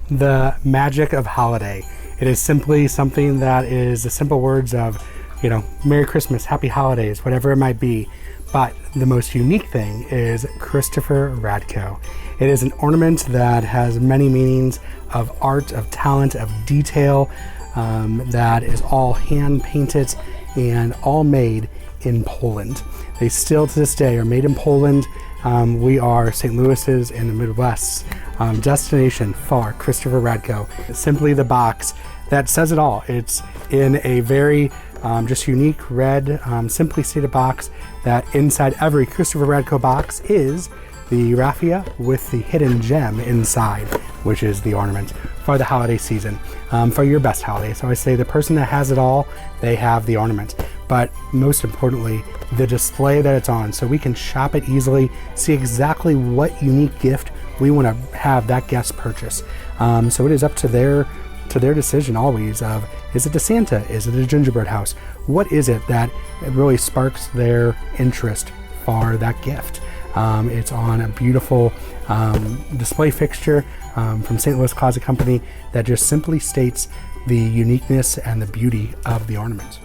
the magic of holiday. It is simply something that is the simple words of, Merry Christmas, Happy Holidays, whatever it might be. But the most unique thing is Christopher Radko. It is an ornament that has many meanings of art, of talent, of detail, that is all hand painted and all made in Poland. They still to this day are made in Poland. We are St. Louis's in the Midwest destination for Christopher Radko. It's simply the box that says it all. It's in a very just unique red, simply stated box that inside every Christopher Radko box is the raffia with the hidden gem inside, which is the ornament for the holiday season, for your best holiday. So I say the person that has it all, they have the ornament. But most importantly, the display that it's on, so we can shop it easily, see exactly what unique gift we want to have that guest purchase. So it is up to their decision always of, is it a Santa? Is it a gingerbread house? What is it that really sparks their interest for that gift? It's on a beautiful display fixture from St. Louis Closet Company that just simply states the uniqueness and the beauty of the ornament.